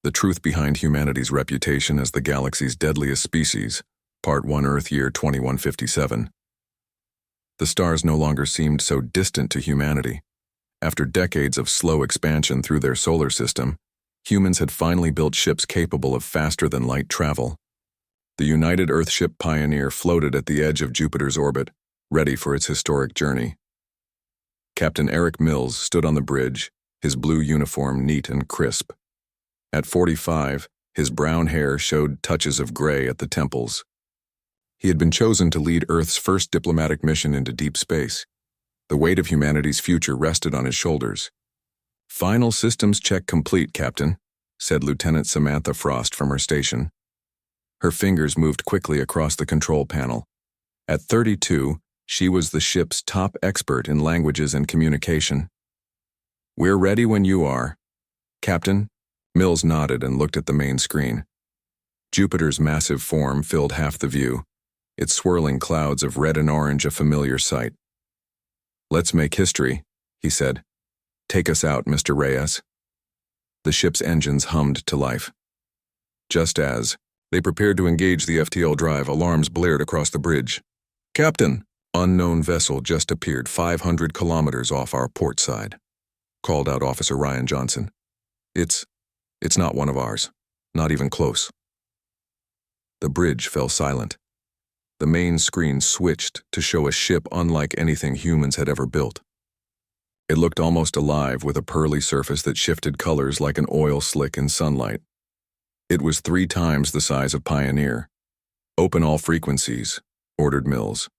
The Truth Behind Humanity's Reputation as the Galaxy's Deadliest Species, Part 1, Earth Year 2157. The stars no longer seemed so distant to humanity. After decades of slow expansion through their solar system, humans had finally built ships capable of faster-than-light travel. The United Earthship Pioneer floated at the edge of Jupiter's orbit, ready for its historic journey. Captain Eric Mills stood on the bridge, his blue uniform neat and crisp. At 45, his brown hair showed touches of gray at the temples. He had been chosen to lead Earth's first diplomatic mission into deep space. The weight of humanity's future rested on his shoulders. "Final systems check complete, Captain," said Lieutenant Samantha Frost from her station. Her fingers moved quickly across the control panel. At 32, she was the ship's top expert in languages and communication. "We're ready when you are, Captain." Mills nodded and looked at the main screen. Jupiter's massive form filled half the view, its swirling clouds of red and orange a familiar sight. "Let's make history," he said. "Take us out, Mr. Reyes." The ship's engines hummed to life. Just as they prepared to engage the FTL drive, alarms blared across the bridge. "Captain, unknown vessel just appeared 500 kilometers off our port side," called out Officer Ryan Johnson. It's not one of ours, not even close." The bridge fell silent. The main screen switched to show a ship unlike anything humans had ever built. It looked almost alive, with a pearly surface that shifted colors like an oil slick in sunlight. It was 3 times the size of Pioneer. "Open all frequencies," ordered Mills.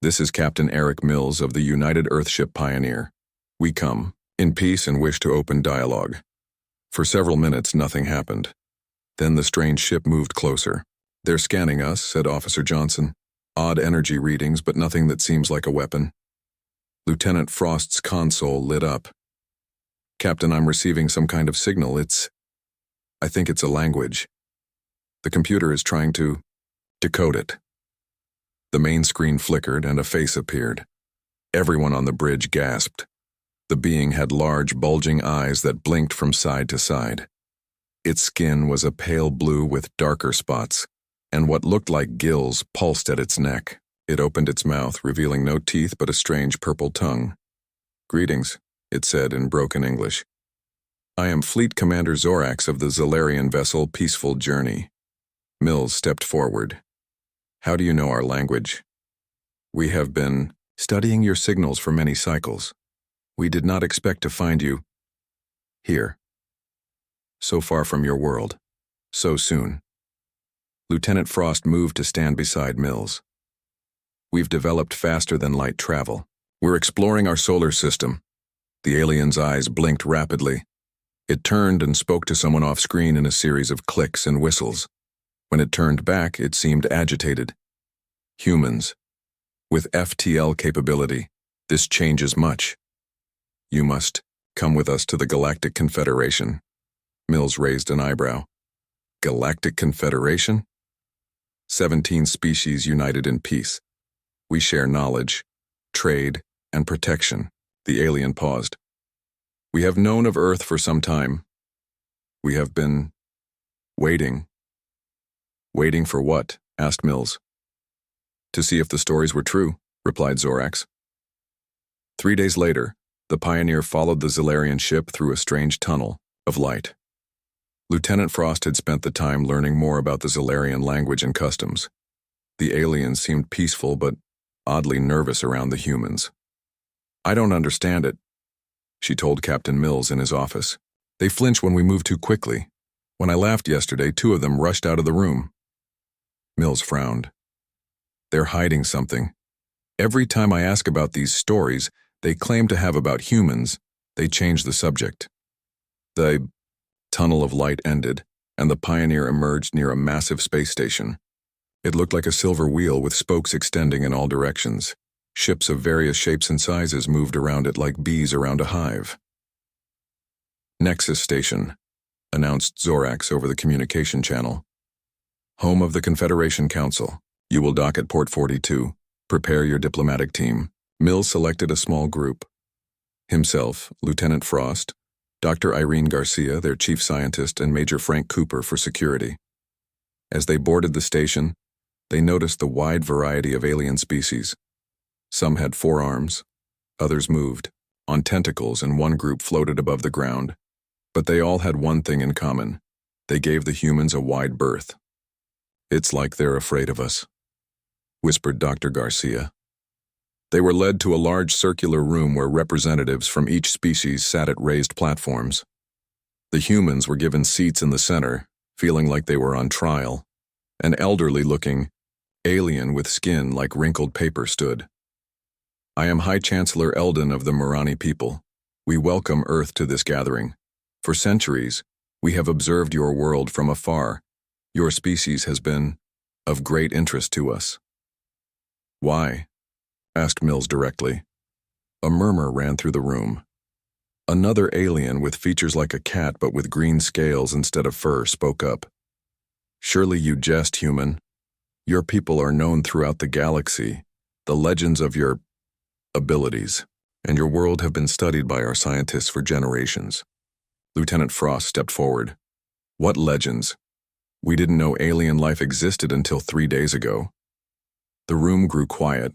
"This is Captain Eric Mills of the United Earthship Pioneer. We come in peace and wish to open dialogue." For several minutes, nothing happened. Then the strange ship moved closer. "They're scanning us," said Officer Johnson. "Odd energy readings, but nothing that seems like a weapon." Lieutenant Frost's console lit up. "Captain, I'm receiving some kind of signal. I think it's a language. The computer is trying to decode it." The main screen flickered and a face appeared. Everyone on the bridge gasped. The being had large, bulging eyes that blinked from side to side. Its skin was a pale blue with darker spots, and what looked like gills pulsed at its neck. It opened its mouth, revealing no teeth but a strange purple tongue. "Greetings," it said in broken English. "I am Fleet Commander Zorax of the Zalarian vessel Peaceful Journey." Mills stepped forward. "How do you know our language?" "We have been studying your signals for many cycles. We did not expect to find you here. So far from your world. So soon." Lieutenant Frost moved to stand beside Mills. "We've developed faster-than-light travel. We're exploring our solar system." The alien's eyes blinked rapidly. It turned and spoke to someone off-screen in a series of clicks and whistles. When it turned back, it seemed agitated. "Humans. With FTL capability, this changes much. You must come with us to the Galactic Confederation." Mills raised an eyebrow. "Galactic Confederation?" 17 species united in peace. We share knowledge, trade, and protection." The alien paused. "We have known of Earth for some time. We have been waiting." "Waiting for what?" asked Mills. "To see if the stories were true," replied Zorax. 3 days later, the Pioneer followed the Zalarian ship through a strange tunnel of light. Lieutenant Frost had spent the time learning more about the Zalarian language and customs. The aliens seemed peaceful but oddly nervous around the humans. "I don't understand it," she told Captain Mills in his office. "They flinch when we move too quickly. When I laughed yesterday, 2 of them rushed out of the room." Mills frowned. "They're hiding something. Every time I ask about these stories they claim to have about humans, they change the subject." The tunnel of light ended, and the Pioneer emerged near a massive space station. It looked like a silver wheel with spokes extending in all directions. Ships of various shapes and sizes moved around it like bees around a hive. "Nexus Station," announced Zorax over the communication channel. "Home of the Confederation Council. You will dock at Port 42. Prepare your diplomatic team." Mills selected a small group. Himself, Lieutenant Frost, Dr. Irene Garcia, their chief scientist, and Major Frank Cooper for security. As they boarded the station, they noticed the wide variety of alien species. Some had 4 arms, others moved on tentacles, and one group floated above the ground. But they all had one thing in common. They gave the humans a wide berth. "It's like they're afraid of us," whispered Dr. Garcia. They were led to a large circular room where representatives from each species sat at raised platforms. The humans were given seats in the center, feeling like they were on trial. An elderly-looking alien with skin like wrinkled paper stood. "I am High Chancellor Eldon of the Morani people. We welcome Earth to this gathering. For centuries, we have observed your world from afar. Your species has been of great interest to us." "Why?" asked Mills directly. A murmur ran through the room. Another alien with features like a cat but with green scales instead of fur spoke up. "Surely you jest, human. Your people are known throughout the galaxy. The legends of your abilities and your world have been studied by our scientists for generations." Lieutenant Frost stepped forward. "What legends? We didn't know alien life existed until 3 days ago." The room grew quiet.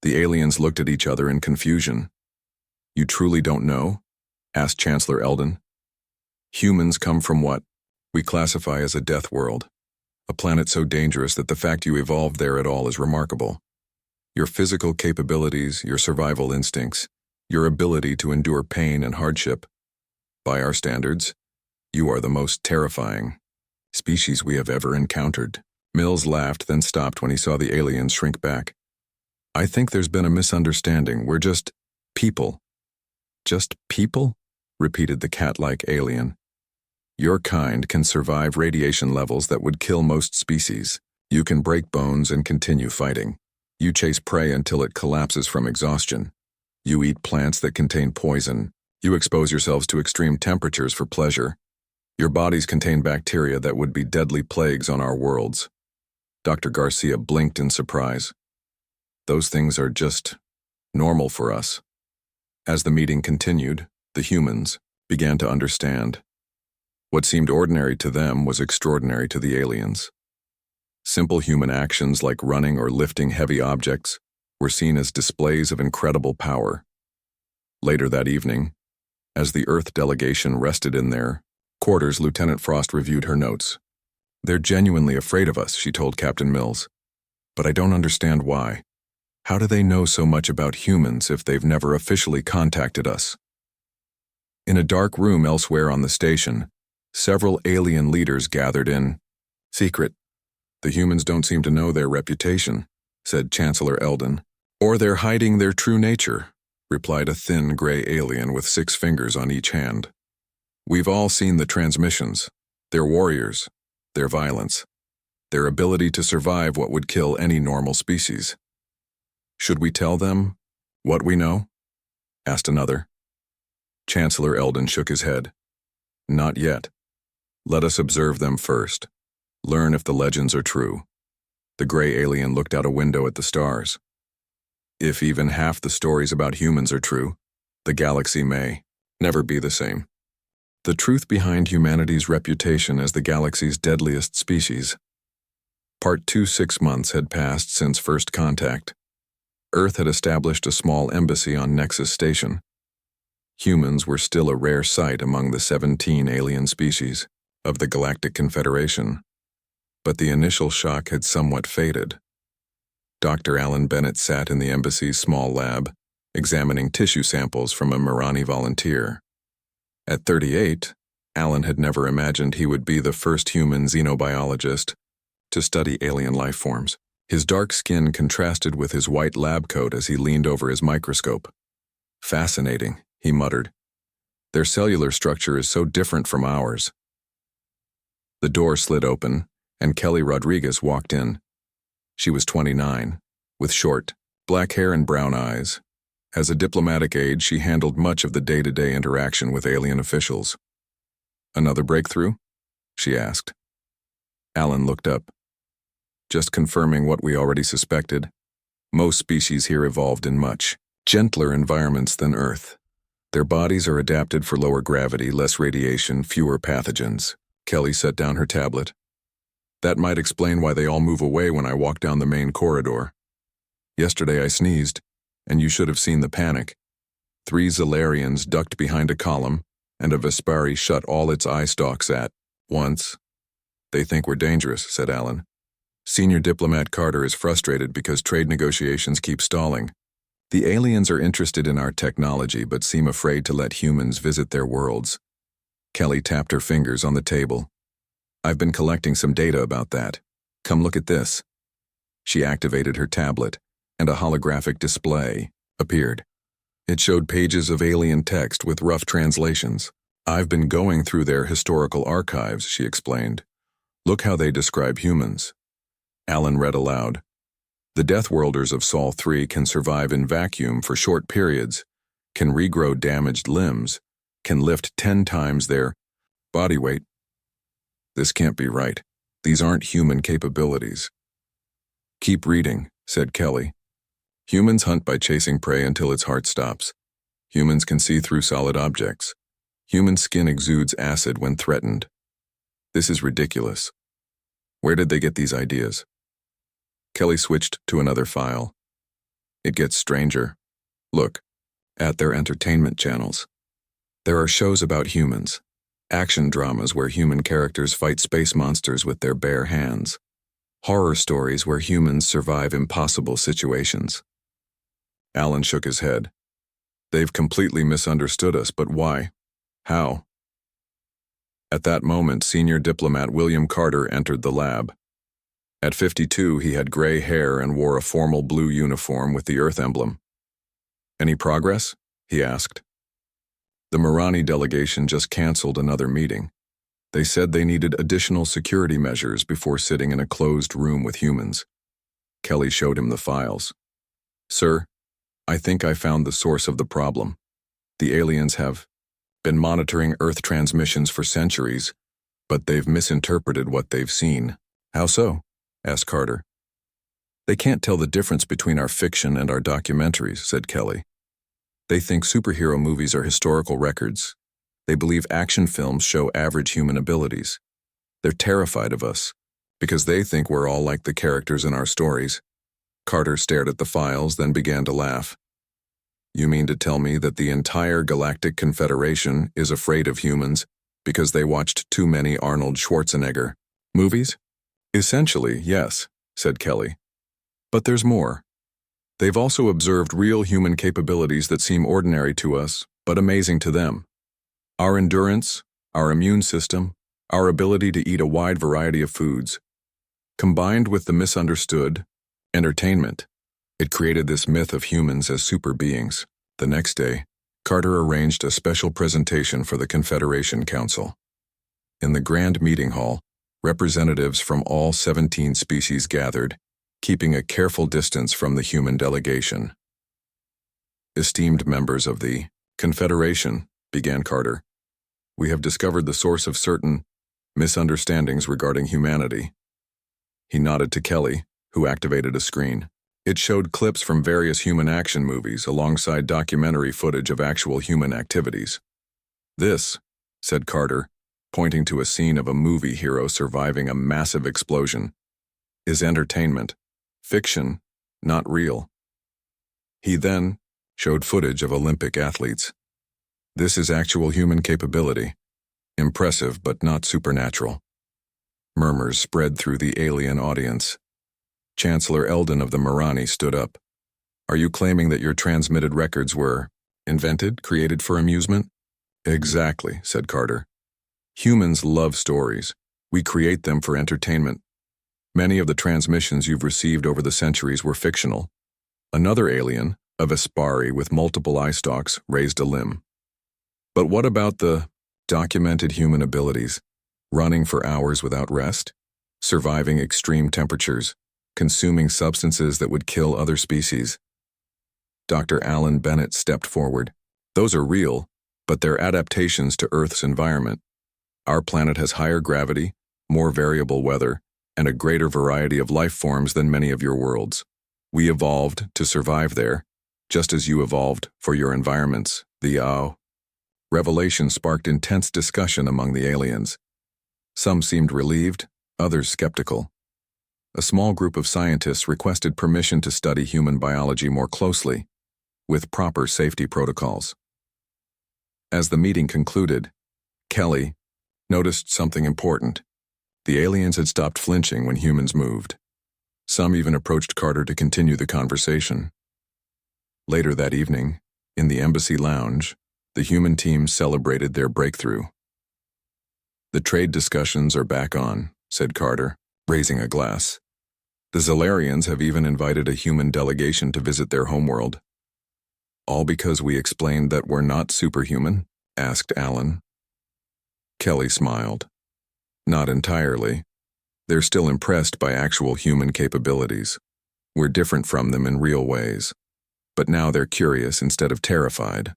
The aliens looked at each other in confusion. "You truly don't know?" asked Chancellor Eldon. "Humans come from what we classify as a death world, a planet so dangerous that the fact you evolved there at all is remarkable. Your physical capabilities, your survival instincts, your ability to endure pain and hardship. By our standards, you are the most terrifying species we have ever encountered." Mills laughed, then stopped when he saw the aliens shrink back. "I think there's been a misunderstanding. We're just people." "Just people?" repeated the cat-like alien. "Your kind can survive radiation levels that would kill most species. You can break bones and continue fighting. You chase prey until it collapses from exhaustion. You eat plants that contain poison. You expose yourselves to extreme temperatures for pleasure. Your bodies contain bacteria that would be deadly plagues on our worlds." Dr. Garcia blinked in surprise. "Those things are just normal for us." As the meeting continued, the humans began to understand. What seemed ordinary to them was extraordinary to the aliens. Simple human actions like running or lifting heavy objects were seen as displays of incredible power. Later that evening, as the Earth delegation rested in their quarters, Lieutenant Frost reviewed her notes. "They're genuinely afraid of us," she told Captain Mills. "But I don't understand why. How do they know so much about humans if they've never officially contacted us?" In a dark room elsewhere on the station, several alien leaders gathered in secret. "The humans don't seem to know their reputation," said Chancellor Eldon. "Or they're hiding their true nature," replied a thin gray alien with 6 fingers on each hand. "We've all seen the transmissions. They're warriors, their violence, their ability to survive what would kill any normal species." "Should we tell them what we know?" asked another. Chancellor Eldon shook his head. "Not yet. Let us observe them first. Learn if the legends are true." The gray alien looked out a window at the stars. "If even half the stories about humans are true, the galaxy may never be the same." The truth behind humanity's reputation as the galaxy's deadliest species. Part 2. 6 months had passed since first contact. Earth had established a small embassy on Nexus Station. Humans were still a rare sight among the 17 alien species of the Galactic Confederation, but the initial shock had somewhat faded. Dr. Alan Bennett sat in the embassy's small lab, examining tissue samples from a Morani volunteer. At 38, Alan had never imagined he would be the first human xenobiologist to study alien life forms. His dark skin contrasted with his white lab coat as he leaned over his microscope. "Fascinating," he muttered. "Their cellular structure is so different from ours." The door slid open, and Kelly Rodriguez walked in. She was 29, with short, black hair and brown eyes. As a diplomatic aide, she handled much of the day-to-day interaction with alien officials. "Another breakthrough?" she asked. Alan looked up. "Just confirming what we already suspected. Most species here evolved in much gentler environments than Earth. Their bodies are adapted for lower gravity, less radiation, fewer pathogens. Kelly set down her tablet. That might explain why they all move away when I walk down the main corridor. Yesterday I sneezed, and you should have seen the panic. 3 Zalarians ducked behind a column, and a Vespari shut all its eye stalks at once. They think we're dangerous, said Alan. Senior diplomat Carter is frustrated because trade negotiations keep stalling. The aliens are interested in our technology but seem afraid to let humans visit their worlds. Kelly tapped her fingers on the table. I've been collecting some data about that. Come look at this. She activated her tablet, and a holographic display appeared. It showed pages of alien text with rough translations. I've been going through their historical archives, she explained. Look how they describe humans. Alan read aloud. The Deathworlders of Sol 3 can survive in vacuum for short periods, can regrow damaged limbs, can lift 10 times their body weight. This can't be right. These aren't human capabilities. Keep reading, said Kelly. Humans hunt by chasing prey until its heart stops. Humans can see through solid objects. Human skin exudes acid when threatened. This is ridiculous. Where did they get these ideas? Kelly switched to another file. It gets stranger. Look, at their entertainment channels. There are shows about humans, action dramas where human characters fight space monsters with their bare hands, horror stories where humans survive impossible situations. Alan shook his head. They've completely misunderstood us, but why? How? At that moment, senior diplomat William Carter entered the lab. At 52, he had gray hair and wore a formal blue uniform with the Earth emblem. Any progress? He asked. The Marani delegation just canceled another meeting. They said they needed additional security measures before sitting in a closed room with humans. Kelly showed him the files. Sir, I think I found the source of the problem. The aliens have been monitoring Earth transmissions for centuries, but they've misinterpreted what they've seen. How so? Asked Carter. They can't tell the difference between our fiction and our documentaries, said Kelly. They think superhero movies are historical records. They believe action films show average human abilities. They're terrified of us, because they think we're all like the characters in our stories. Carter stared at the files, then began to laugh. You mean to tell me that the entire Galactic Confederation is afraid of humans because they watched too many Arnold Schwarzenegger movies? Essentially, yes, said Kelly. But there's more. They've also observed real human capabilities that seem ordinary to us, but amazing to them. Our endurance, our immune system, our ability to eat a wide variety of foods. Combined with the misunderstood entertainment, it created this myth of humans as super beings. The next day, Carter arranged a special presentation for the Confederation Council. In the Grand Meeting Hall, representatives from all 17 species gathered, keeping a careful distance from the human delegation. Esteemed members of the Confederation, began Carter, we have discovered the source of certain misunderstandings regarding humanity. He nodded to Kelly, who activated a screen. It showed clips from various human action movies alongside documentary footage of actual human activities. This, said Carter, pointing to a scene of a movie hero surviving a massive explosion, is entertainment, fiction, not real. He then showed footage of Olympic athletes. This is actual human capability, impressive but not supernatural. Murmurs spread through the alien audience. Chancellor Eldon of the Marani stood up. Are you claiming that your transmitted records were invented, created for amusement? Exactly, said Carter. Humans love stories. We create them for entertainment. Many of the transmissions you've received over the centuries were fictional. Another alien, a Vespari with multiple eye stalks, raised a limb. But what about the documented human abilities? Running for hours without rest? Surviving extreme temperatures? Consuming substances that would kill other species? Dr. Alan Bennett stepped forward. Those are real, but they're adaptations to Earth's environment. Our planet has higher gravity, more variable weather, and a greater variety of life forms than many of your worlds. We evolved to survive there, just as you evolved for your environments. The revelation sparked intense discussion among the aliens. Some seemed relieved, others skeptical. A small group of scientists requested permission to study human biology more closely, with proper safety protocols. As the meeting concluded, Kelly noticed something important. The aliens had stopped flinching when humans moved. Some even approached Carter to continue the conversation. Later that evening, in the embassy lounge, the human team celebrated their breakthrough. "The trade discussions are back on," said Carter, raising a glass. "The Zalarians have even invited a human delegation to visit their homeworld." "All because we explained that we're not superhuman?" asked Alan. Kelly smiled. "Not entirely. They're still impressed by actual human capabilities. We're different from them in real ways. But now they're curious instead of terrified."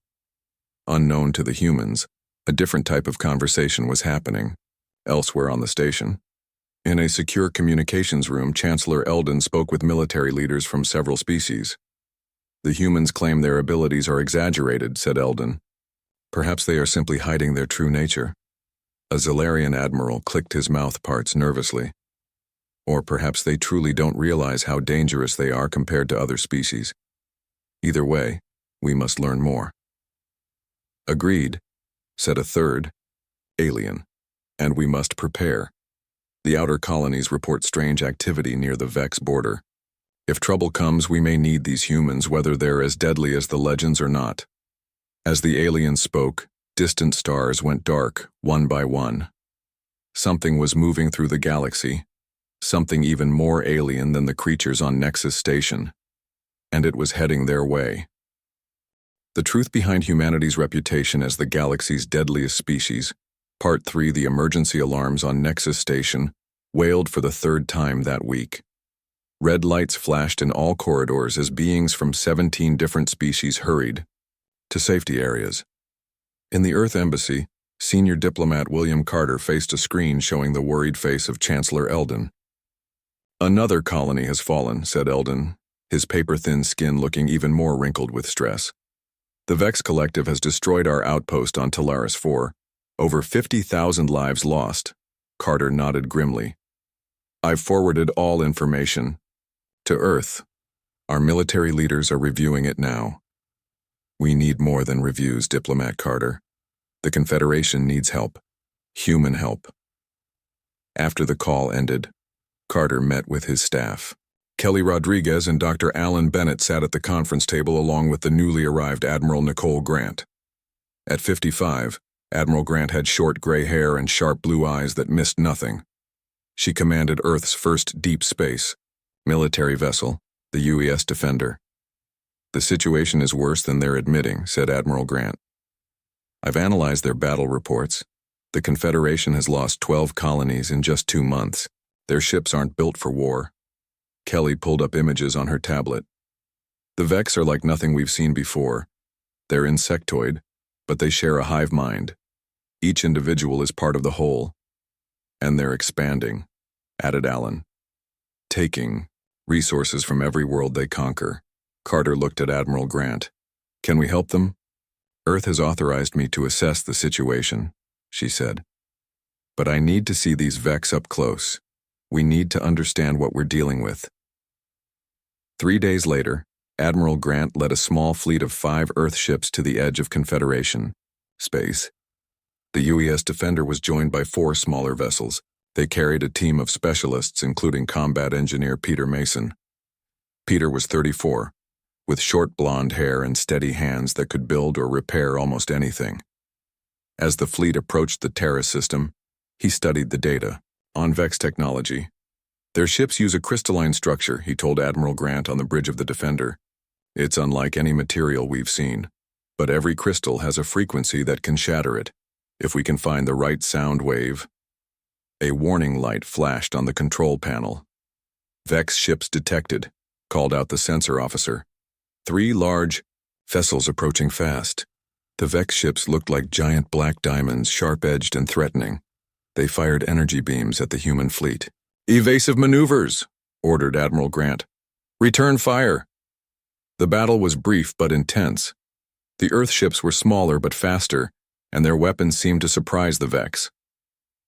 Unknown to the humans, a different type of conversation was happening, elsewhere on the station. In a secure communications room, Chancellor Eldon spoke with military leaders from several species. "The humans claim their abilities are exaggerated," said Eldon. "Perhaps they are simply hiding their true nature." A Zalarian admiral clicked his mouth parts nervously. "Or perhaps they truly don't realize how dangerous they are compared to other species. Either way, we must learn more." "Agreed," said a third, alien, "and we must prepare. The outer colonies report strange activity near the Vex border. If trouble comes, we may need these humans, whether they're as deadly as the legends or not." As the aliens spoke, distant stars went dark, one by one. Something was moving through the galaxy, something even more alien than the creatures on Nexus Station, and it was heading their way. The truth behind humanity's reputation as the galaxy's deadliest species, Part 3, the emergency alarms on Nexus Station, wailed for the third time that week. Red lights flashed in all corridors as beings from 17 different species hurried to safety areas. In the Earth Embassy, senior diplomat William Carter faced a screen showing the worried face of Chancellor Eldon. "Another colony has fallen," said Eldon, his paper-thin skin looking even more wrinkled with stress. "The Vex Collective has destroyed our outpost on Talaris 4. Over 50,000 lives lost." Carter nodded grimly. "I've forwarded all information to Earth. Our military leaders are reviewing it now." "We need more than reviews, Diplomat Carter. The Confederation needs help. Human help." After the call ended, Carter met with his staff. Kelly Rodriguez and Dr. Alan Bennett sat at the conference table along with the newly arrived Admiral Nicole Grant. At 55, Admiral Grant had short gray hair and sharp blue eyes that missed nothing. She commanded Earth's first deep space military vessel, the UES Defender. "The situation is worse than they're admitting," said Admiral Grant. "I've analyzed their battle reports. The Confederation has lost 12 colonies in just 2 months. Their ships aren't built for war." Kelly pulled up images on her tablet. "The Vex are like nothing we've seen before. They're insectoid, but they share a hive mind. Each individual is part of the whole. And they're expanding," added Alan. "Taking resources from every world they conquer." Carter looked at Admiral Grant. "Can we help them?" "Earth has authorized me to assess the situation," she said. "But I need to see these Vex up close. We need to understand what we're dealing with." 3 days later, Admiral Grant led a small fleet of 5 Earth ships to the edge of Confederation space. The UES Defender was joined by 4 smaller vessels. They carried a team of specialists, including combat engineer Peter Mason. Peter was 34, with short blonde hair and steady hands that could build or repair almost anything. As the fleet approached the Terra system, he studied the data on Vex technology. "Their ships use a crystalline structure," he told Admiral Grant on the bridge of the Defender. "It's unlike any material we've seen, but every crystal has a frequency that can shatter it, if we can find the right sound wave." A warning light flashed on the control panel. "Vex ships detected," called out the sensor officer. 3 large vessels approaching fast. The Vex ships looked like giant black diamonds, sharp-edged and threatening. They fired energy beams at the human fleet. "Evasive maneuvers," ordered Admiral Grant. "Return fire." The battle was brief but intense. The Earth ships were smaller but faster, and their weapons seemed to surprise the Vex.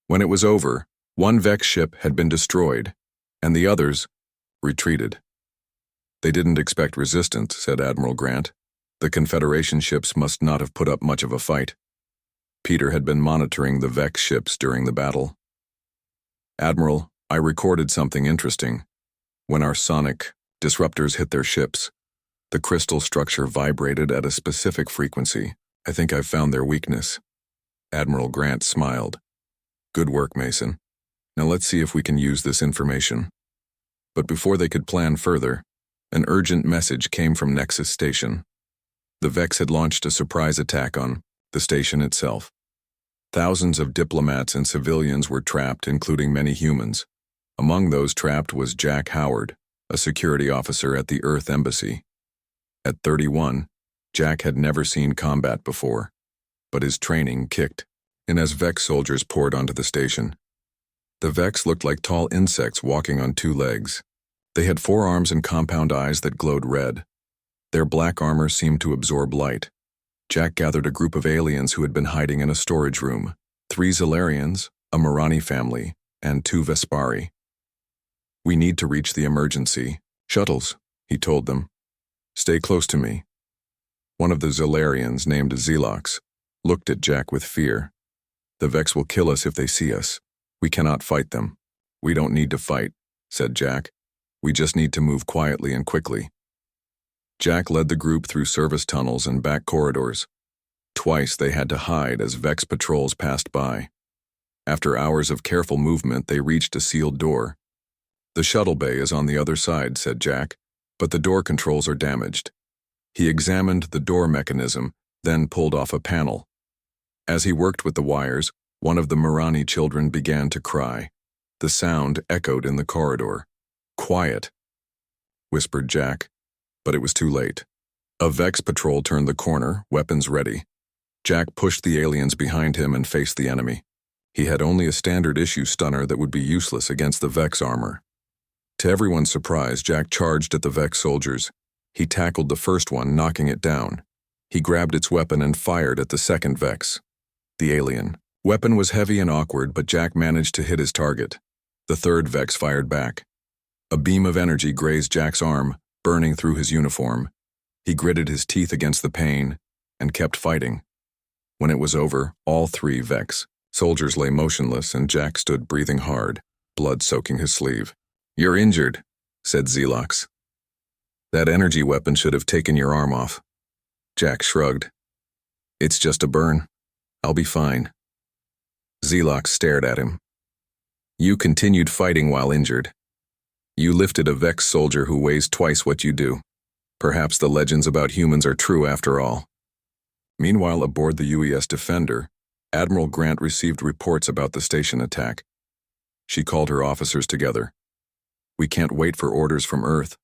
When it was over, one Vex ship had been destroyed, and the others retreated. "They didn't expect resistance," said Admiral Grant. "The Confederation ships must not have put up much of a fight." Peter had been monitoring the Vex ships during the battle. "Admiral, I recorded something interesting. When our sonic disruptors hit their ships, the crystal structure vibrated at a specific frequency. I think I've found their weakness." Admiral Grant smiled. "Good work, Mason. Now let's see if we can use this information." But before they could plan further, an urgent message came from Nexus Station. The Vex had launched a surprise attack on the station itself. Thousands of diplomats and civilians were trapped, including many humans. Among those trapped was Jack Howard, a security officer at the Earth Embassy. At 31, Jack had never seen combat before, but his training kicked in as Vex soldiers poured onto the station. The Vex looked like tall insects walking on two legs. They had 4 arms and compound eyes that glowed red. Their black armor seemed to absorb light. Jack gathered a group of aliens who had been hiding in a storage room: 3 Zolarians, a Morani family, and 2 Vespari. "We need to reach the emergency shuttles," he told them. "Stay close to me." One of the Zolarians, named Zelox, looked at Jack with fear. "The Vex will kill us if they see us. We cannot fight them." "We don't need to fight," said Jack. "We just need to move quietly and quickly." Jack led the group through service tunnels and back corridors. Twice they had to hide as Vex patrols passed by. After hours of careful movement, they reached a sealed door. "The shuttle bay is on the other side," said Jack, "but the door controls are damaged." He examined the door mechanism, then pulled off a panel. As he worked with the wires, one of the Morani children began to cry. The sound echoed in the corridor. "Quiet," whispered Jack, but it was too late. A Vex patrol turned the corner, weapons ready. Jack pushed the aliens behind him and faced the enemy. He had only a standard-issue stunner that would be useless against the Vex armor. To everyone's surprise, Jack charged at the Vex soldiers. He tackled the first one, knocking it down. He grabbed its weapon and fired at the second Vex. The alien weapon was heavy and awkward, but Jack managed to hit his target. The third Vex fired back. A beam of energy grazed Jack's arm, burning through his uniform. He gritted his teeth against the pain and kept fighting. When it was over, all 3 Vex soldiers lay motionless, and Jack stood breathing hard, blood soaking his sleeve. "You're injured," said Zelox. "That energy weapon should have taken your arm off." Jack shrugged. "It's just a burn. I'll be fine." Zelox stared at him. "You continued fighting while injured. You lifted a Vex soldier who weighs twice what you do. Perhaps the legends about humans are true after all." Meanwhile, aboard the UES Defender, Admiral Grant received reports about the station attack. She called her officers together. "We can't wait for orders from Earth.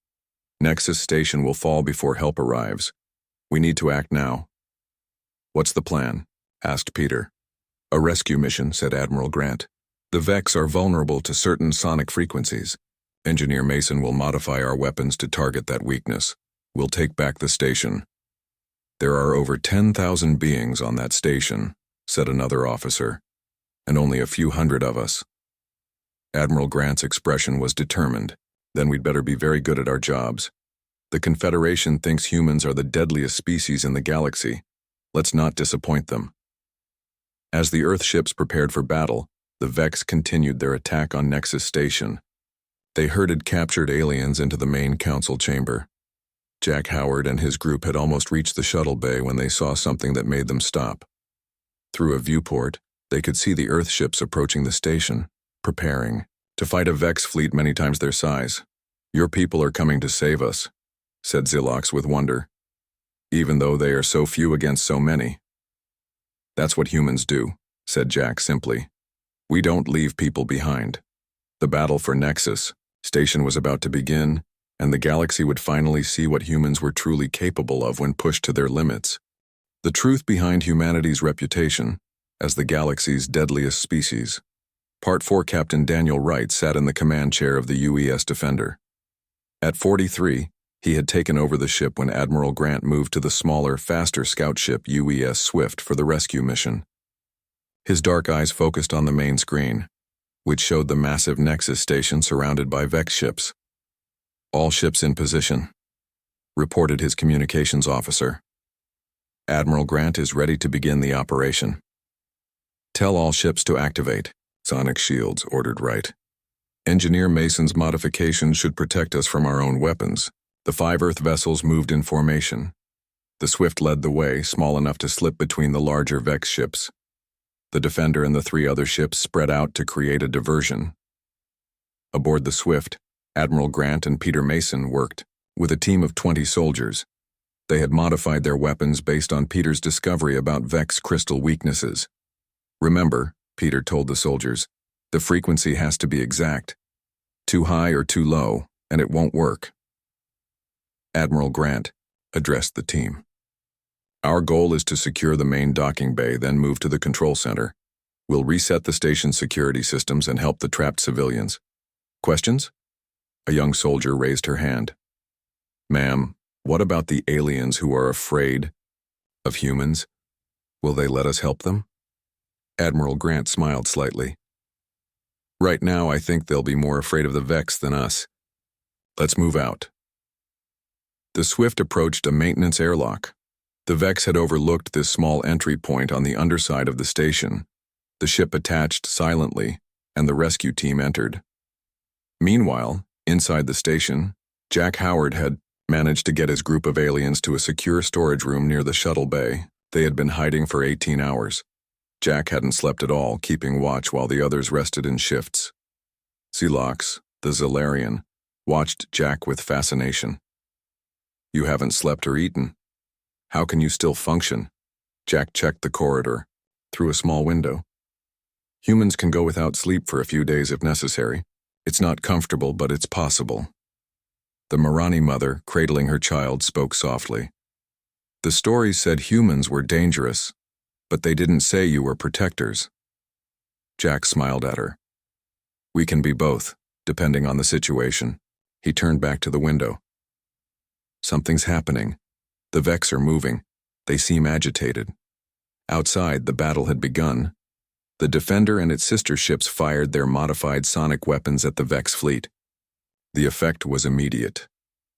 Nexus Station will fall before help arrives. We need to act now." "What's the plan?" asked Peter. "A rescue mission," said Admiral Grant. "The Vex are vulnerable to certain sonic frequencies. Engineer Mason will modify our weapons to target that weakness. We'll take back the station." "There are over 10,000 beings on that station," said another officer, "and only a few hundred of us." Admiral Grant's expression was determined. "Then we'd better be very good at our jobs. The Confederation thinks humans are the deadliest species in the galaxy. Let's not disappoint them." As the Earth ships prepared for battle, the Vex continued their attack on Nexus Station. They herded captured aliens into the main council chamber. Jack Howard and his group had almost reached the shuttle bay when they saw something that made them stop. Through a viewport, they could see the Earth ships approaching the station, preparing to fight a Vex fleet many times their size. "Your people are coming to save us," said Zelox with wonder, "even though they are so few against so many." "That's what humans do," said Jack simply. "We don't leave people behind." The battle for Nexus Station was about to begin, and the galaxy would finally see what humans were truly capable of when pushed to their limits. The truth behind humanity's reputation as the galaxy's deadliest species. Part 4. Captain Daniel Wright sat in the command chair of the UES Defender. At 43, He had taken over the ship when Admiral Grant moved to the smaller, faster scout ship UES Swift for the rescue mission. His dark eyes focused on the main screen, which showed the massive Nexus station surrounded by Vex ships. "All ships in position," reported his communications officer. "Admiral Grant is ready to begin the operation." "Tell all ships to activate." "Sonic shields," ordered Wright. "Engineer Mason's modifications should protect us from our own weapons." The 5 Earth vessels moved in formation. The Swift led the way, small enough to slip between the larger Vex ships. The Defender and the 3 other ships spread out to create a diversion. Aboard the Swift, Admiral Grant and Peter Mason worked with a team of 20 soldiers. They had modified their weapons based on Peter's discovery about Vex crystal weaknesses. "Remember," Peter told the soldiers, "the frequency has to be exact. Too high or too low, and it won't work." Admiral Grant addressed the team. "Our goal is to secure the main docking bay, then move to the control center. We'll reset the station's security systems and help the trapped civilians. Questions?" A young soldier raised her hand. "Ma'am, what about the aliens who are afraid of humans? Will they let us help them?" Admiral Grant smiled slightly. "Right now, I think they'll be more afraid of the Vex than us. Let's move out." The Swift approached a maintenance airlock. The Vex had overlooked this small entry point on the underside of the station. The ship attached silently, and the rescue team entered. Meanwhile, inside the station, Jack Howard had managed to get his group of aliens to a secure storage room near the shuttle bay. They had been hiding for 18 hours. Jack hadn't slept at all, keeping watch while the others rested in shifts. Silox, the Zalarian, watched Jack with fascination. "You haven't slept or eaten. How can you still function?" Jack checked the corridor, through a small window. "Humans can go without sleep for a few days if necessary. It's not comfortable, but it's possible." The Marani mother, cradling her child, spoke softly. "The stories said humans were dangerous, but they didn't say you were protectors." Jack smiled at her. "We can be both, depending on the situation." He turned back to the window. "Something's happening. The Vex are moving. They seem agitated." Outside, the battle had begun. The Defender and its sister ships fired their modified sonic weapons at the Vex fleet. The effect was immediate.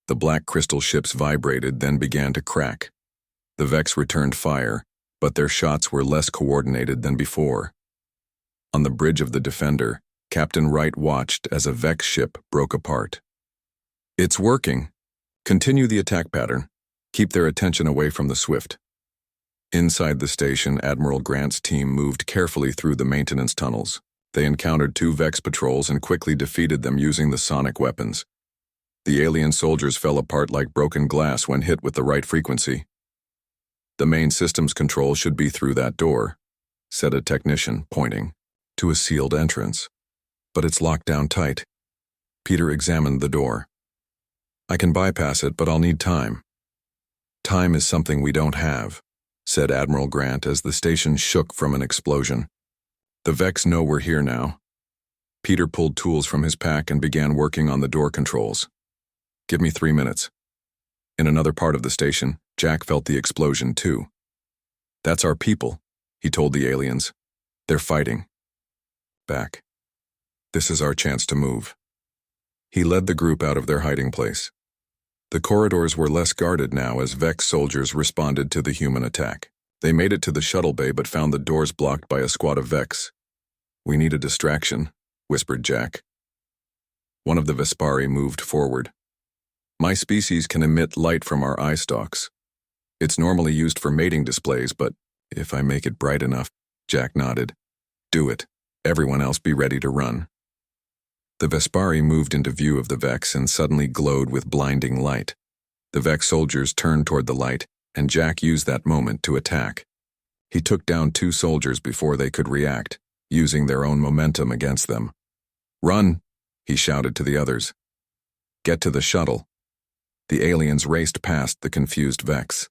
The black crystal ships vibrated, then began to crack. The Vex returned fire, but their shots were less coordinated than before. On the bridge of the Defender, Captain Wright watched as a Vex ship broke apart. "It's working. Continue the attack pattern. Keep their attention away from the Swift." Inside the station, Admiral Grant's team moved carefully through the maintenance tunnels. They encountered 2 Vex patrols and quickly defeated them using the sonic weapons. The alien soldiers fell apart like broken glass when hit with the right frequency. "The main systems control should be through that door," said a technician, pointing to a sealed entrance. "But it's locked down tight." Peter examined the door. "I can bypass it, but I'll need time." "Time is something we don't have," said Admiral Grant as the station shook from an explosion. "The Vex know we're here now." Peter pulled tools from his pack and began working on the door controls. "Give me 3 minutes." In another part of the station, Jack felt the explosion too. "That's our people," he told the aliens. "They're fighting. Back. This is our chance to move." He led the group out of their hiding place. The corridors were less guarded now as Vex soldiers responded to the human attack. They made it to the shuttle bay but found the doors blocked by a squad of Vex. "We need a distraction," whispered Jack. One of the Vespari moved forward. "My species can emit light from our eye stalks. It's normally used for mating displays, but if I make it bright enough," Jack nodded. "Do it. Everyone else be ready to run." The Vespari moved into view of the Vex and suddenly glowed with blinding light. The Vex soldiers turned toward the light, and Jack used that moment to attack. He took down 2 soldiers before they could react, using their own momentum against them. "Run!" he shouted to the others. "Get to the shuttle." The aliens raced past the confused Vex.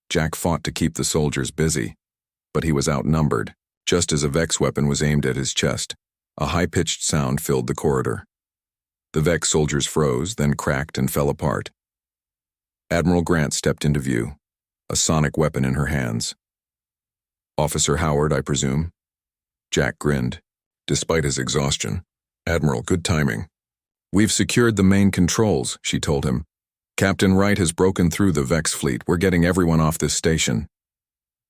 Jack fought to keep the soldiers busy, but he was outnumbered. Just as a Vex weapon was aimed at his chest, a high-pitched sound filled the corridor. The Vex soldiers froze, then cracked and fell apart. Admiral Grant stepped into view, a sonic weapon in her hands. "Officer Howard, I presume?" Jack grinned. Despite his exhaustion, "Admiral, good timing." "We've secured the main controls," she told him. "Captain Wright has broken through the Vex fleet. We're getting everyone off this station."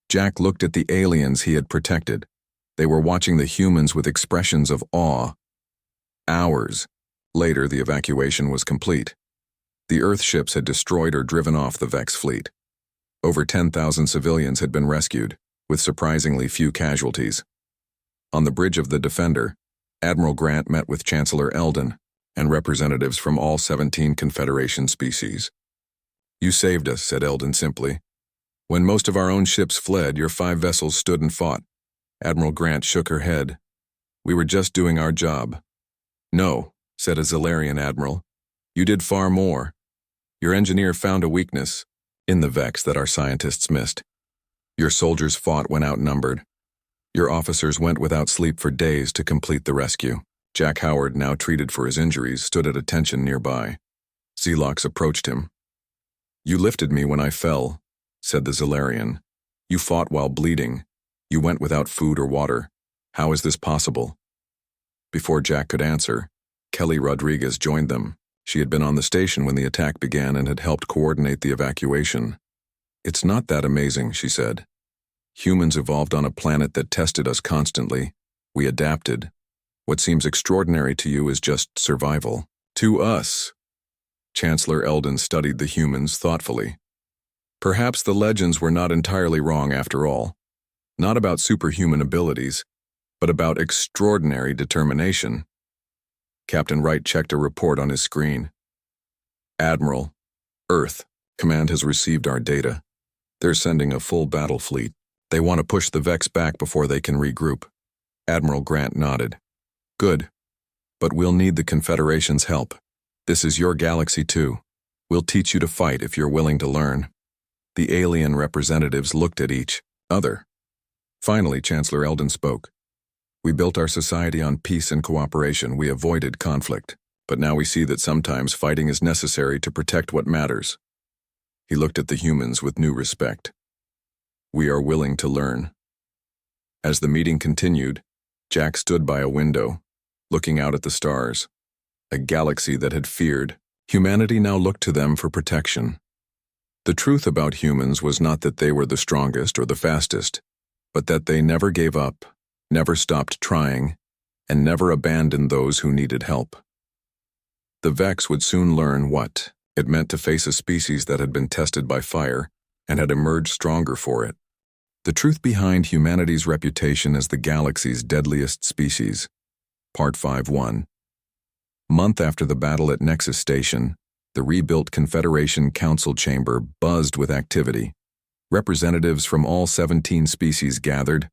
Jack looked at the aliens he had protected. They were watching the humans with expressions of awe. Hours later, the evacuation was complete. The Earth ships had destroyed or driven off the Vex fleet. Over 10,000 civilians had been rescued, with surprisingly few casualties. On the bridge of the Defender, Admiral Grant met with Chancellor Eldon and representatives from all 17 Confederation species. "You saved us," said Eldon simply. "When most of our own ships fled, your 5 vessels stood and fought." Admiral Grant shook her head. "We were just doing our job." "No," said a Zalarian admiral. "You did far more. Your engineer found a weakness in the Vex that our scientists missed. Your soldiers fought when outnumbered. Your officers went without sleep for days to complete the rescue." Jack Howard, now treated for his injuries, stood at attention nearby. Zelox approached him. "You lifted me when I fell," said the Zalarian. "You fought while bleeding. You went without food or water. How is this possible?" Before Jack could answer, Kelly Rodriguez joined them. She had been on the station when the attack began and had helped coordinate the evacuation. "It's not that amazing," she said. "Humans evolved on a planet that tested us constantly. We adapted. What seems extraordinary to you is just survival. To us." Chancellor Eldon studied the humans thoughtfully. "Perhaps the legends were not entirely wrong after all. Not about superhuman abilities, but about extraordinary determination." Captain Wright checked a report on his screen. "Admiral, Earth, Command has received our data. They're sending a full battle fleet. They want to push the Vex back before they can regroup." Admiral Grant nodded. "Good. But we'll need the Confederation's help. This is your galaxy too. We'll teach you to fight if you're willing to learn." The alien representatives looked at each other. Finally, Chancellor Eldon spoke. "We built our society on peace and cooperation. We avoided conflict. But now we see that sometimes fighting is necessary to protect what matters." He looked at the humans with new respect. "We are willing to learn." As the meeting continued, Jack stood by a window, looking out at the stars. A galaxy that had feared. Humanity now looked to them for protection. The truth about humans was not that they were the strongest or the fastest, but that they never gave up, never stopped trying, and never abandoned those who needed help. The Vex would soon learn what it meant to face a species that had been tested by fire and had emerged stronger for it. The truth behind humanity's reputation as the galaxy's deadliest species. Part 5-1. Month after the battle at Nexus Station, the rebuilt Confederation Council chamber buzzed with activity. Representatives from all 17 species gathered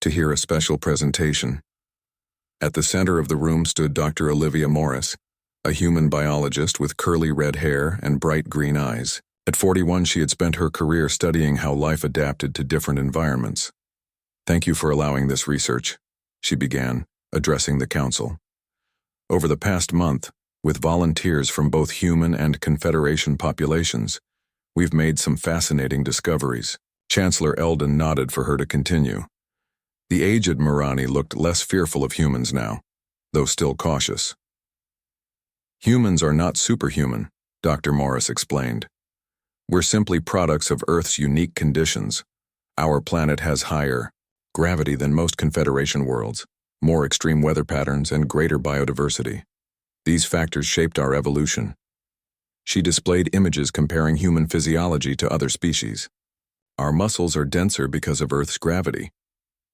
to hear a special presentation. At the center of the room stood Dr. Olivia Morris, a human biologist with curly red hair and bright green eyes. At 41, she had spent her career studying how life adapted to different environments. "Thank you for allowing this research," she began, addressing the council. "Over the past month, with volunteers from both human and Confederation populations, we've made some fascinating discoveries." Chancellor Eldon nodded for her to continue. The aged Marani looked less fearful of humans now, though still cautious. "Humans are not superhuman," Dr. Morris explained. "We're simply products of Earth's unique conditions. Our planet has higher gravity than most Confederation worlds, more extreme weather patterns, and greater biodiversity. These factors shaped our evolution." She displayed images comparing human physiology to other species. "Our muscles are denser because of Earth's gravity.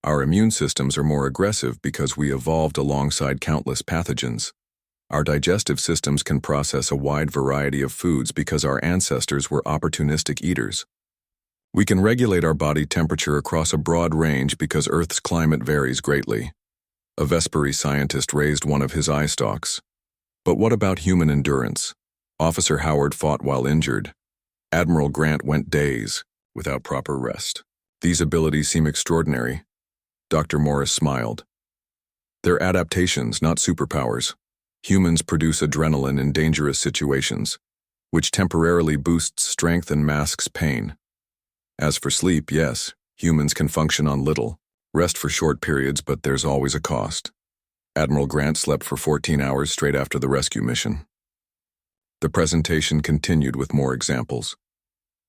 Our immune systems are more aggressive because we evolved alongside countless pathogens. Our digestive systems can process a wide variety of foods because our ancestors were opportunistic eaters. We can regulate our body temperature across a broad range because Earth's climate varies greatly." A Vesperi scientist raised one of his eye stalks. "But what about human endurance? Officer Howard fought while injured. Admiral Grant went days without proper rest. These abilities seem extraordinary." Dr. Morris smiled. "They're adaptations, not superpowers. Humans produce adrenaline in dangerous situations. which temporarily boosts strength and masks pain. As for sleep, yes, humans can function on little, rest for short periods, but there's always a cost. Admiral Grant slept for 14 hours straight after the rescue mission. The presentation continued with more examples.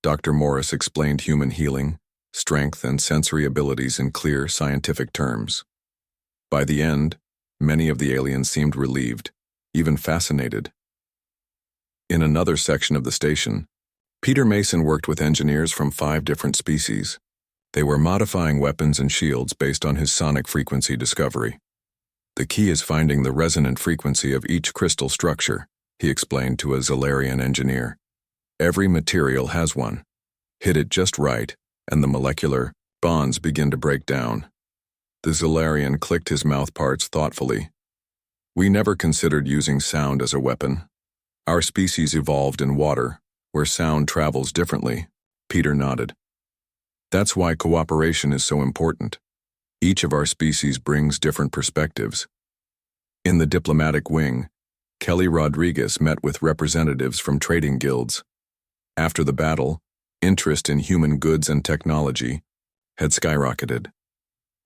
Dr. Morris explained human healing, strength, and sensory abilities in clear, scientific terms. By the end, many of the aliens seemed relieved, even fascinated. In another section of the station, Peter Mason worked with engineers from 5 different species. They were modifying weapons and shields based on his sonic frequency discovery. The key is finding the resonant frequency of each crystal structure, he explained to a Zalarian engineer. Every material has one. Hit it just right, and the molecular bonds begin to break down. The Zalarian clicked his mouthparts thoughtfully. We never considered using sound as a weapon. Our species evolved in water, where sound travels differently, Peter nodded. That's why cooperation is so important. Each of our species brings different perspectives. In the diplomatic wing, Kelly Rodriguez met with representatives from trading guilds. After the battle, interest in human goods and technology had skyrocketed.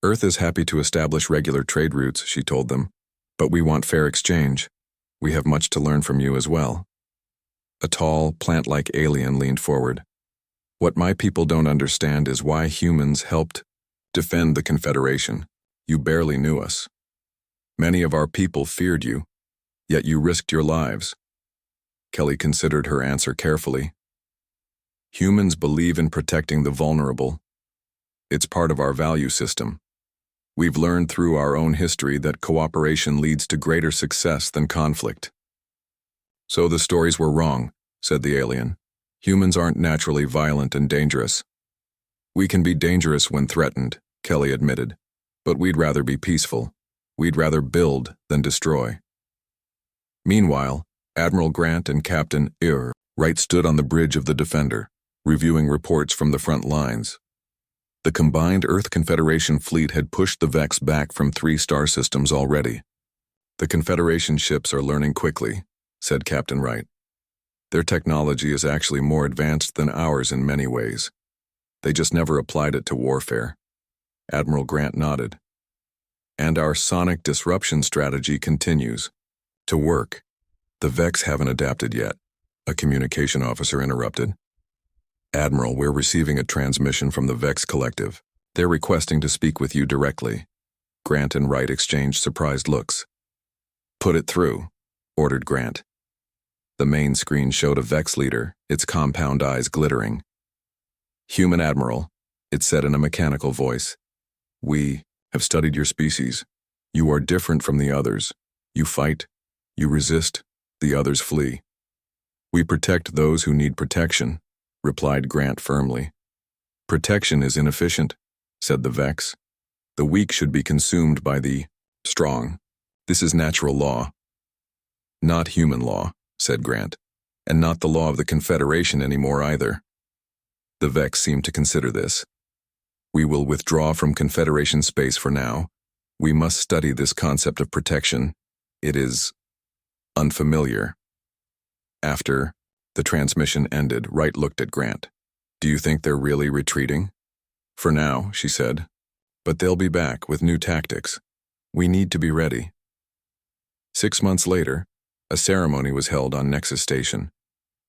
Earth is happy to establish regular trade routes, she told them, but we want fair exchange. We have much to learn from you as well. A tall, plant-like alien leaned forward. What my people don't understand is why humans helped defend the Confederation. You barely knew us. Many of our people feared you, yet you risked your lives. Kelly considered her answer carefully. Humans believe in protecting the vulnerable. It's part of our value system. We've learned through our own history that cooperation leads to greater success than conflict. So the stories were wrong, said the alien. Humans aren't naturally violent and dangerous. We can be dangerous when threatened, Kelly admitted, but we'd rather be peaceful. We'd rather build than destroy. Meanwhile, Admiral Grant and Captain Wright stood on the bridge of the Defender, reviewing reports from the front lines. The combined Earth Confederation fleet had pushed the Vex back from 3 star systems already. The Confederation ships are learning quickly, said Captain Wright. Their technology is actually more advanced than ours in many ways. They just never applied it to warfare. Admiral Grant nodded. And our sonic disruption strategy continues to work. The Vex haven't adapted yet, a communication officer interrupted. Admiral, we're receiving a transmission from the Vex Collective. They're requesting to speak with you directly. Grant and Wright exchanged surprised looks. Put it through, ordered Grant. The main screen showed a Vex leader, its compound eyes glittering. Human Admiral, it said in a mechanical voice. We have studied your species. You are different from the others. You fight, you resist, the others flee. We protect those who need protection, replied Grant firmly. Protection is inefficient, said the Vex. The weak should be consumed by the strong. This is natural law. Not human law, said Grant, and not the law of the Confederation anymore either. The Vex seemed to consider this. We will withdraw from Confederation space for now. We must study this concept of protection. It is unfamiliar. After the transmission ended, Wright looked at Grant. Do you think they're really retreating? For now, she said. But they'll be back with new tactics. We need to be ready. 6 months later, a ceremony was held on Nexus Station.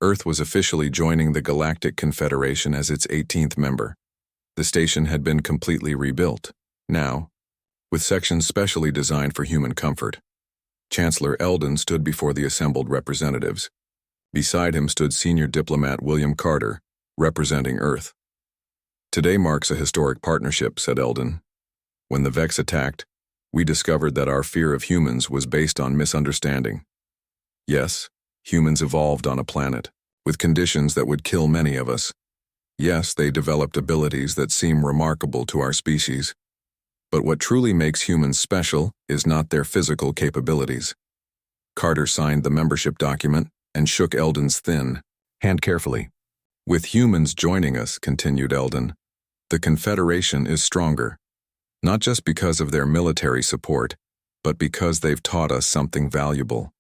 Earth was officially joining the Galactic Confederation as its 18th member. The station had been completely rebuilt, now, with sections specially designed for human comfort. Chancellor Eldon stood before the assembled representatives. Beside him stood senior diplomat William Carter, representing Earth. Today marks a historic partnership, said Eldon. When the Vex attacked, we discovered that our fear of humans was based on misunderstanding. Yes, humans evolved on a planet, with conditions that would kill many of us. Yes, they developed abilities that seem remarkable to our species. But what truly makes humans special is not their physical capabilities. Carter signed the membership document and shook Eldon's thin hand carefully. With humans joining us, continued Eldon, the Confederation is stronger, not just because of their military support, but because they've taught us something valuable.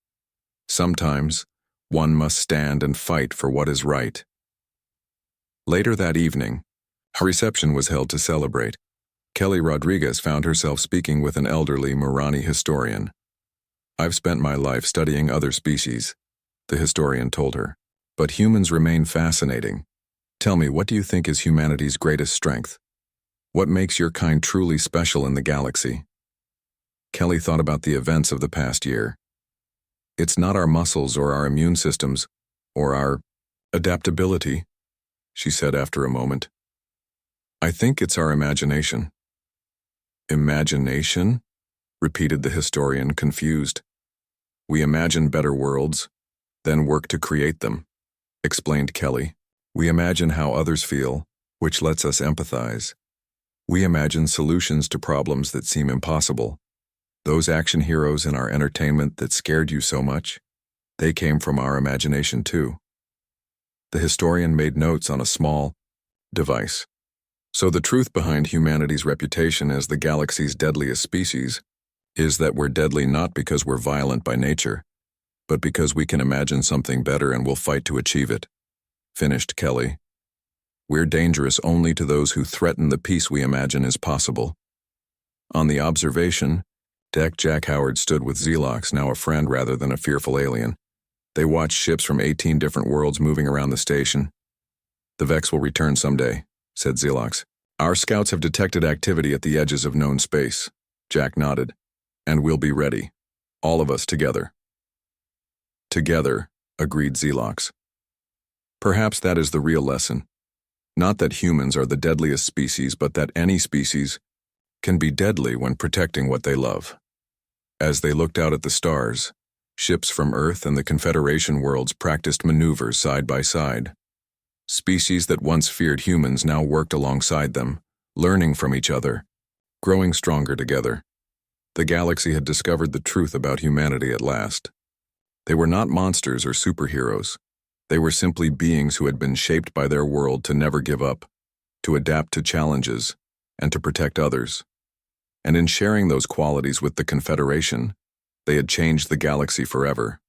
Sometimes, One must stand and fight for what is right. Later that evening, a reception was held to celebrate. Kelly Rodriguez found herself speaking with an elderly Morani historian. "I've spent my life studying other species," the historian told her. "But humans remain fascinating. Tell me, what do you think is humanity's greatest strength? What makes your kind truly special in the galaxy?" Kelly thought about the events of the past year. "It's not our muscles or our immune systems or our adaptability," she said after a moment. "I think it's our imagination." "Imagination?" repeated the historian, confused. "We imagine better worlds, then work to create them," explained Kelly. "We imagine how others feel, which lets us empathize. We imagine solutions to problems that seem impossible. Those action heroes in our entertainment that scared you so much, they came from our imagination too." The historian made notes on a small device. "So the truth behind humanity's reputation as the galaxy's deadliest species is that we're deadly not because we're violent by nature, but because we can imagine something better and will fight to achieve it," finished Kelly. "We're dangerous only to those who threaten the peace we imagine is possible." On the observation deck, Jack Howard stood with Xelox, now a friend rather than a fearful alien. They watched ships from 18 different worlds moving around the station. "The Vex will return someday," said Xelox. "Our scouts have detected activity at the edges of known space." Jack nodded. "And we'll be ready. All of us together." "Together," agreed Xelox. "Perhaps that is the real lesson. Not that humans are the deadliest species, but that any species can be deadly when protecting what they love." As they looked out at the stars, ships from Earth and the Confederation worlds practiced maneuvers side by side. Species that once feared humans now worked alongside them, learning from each other, growing stronger together. The galaxy had discovered the truth about humanity at last. They were not monsters or superheroes. They were simply beings who had been shaped by their world to never give up, to adapt to challenges, and to protect others. And in sharing those qualities with the Confederation, they had changed the galaxy forever.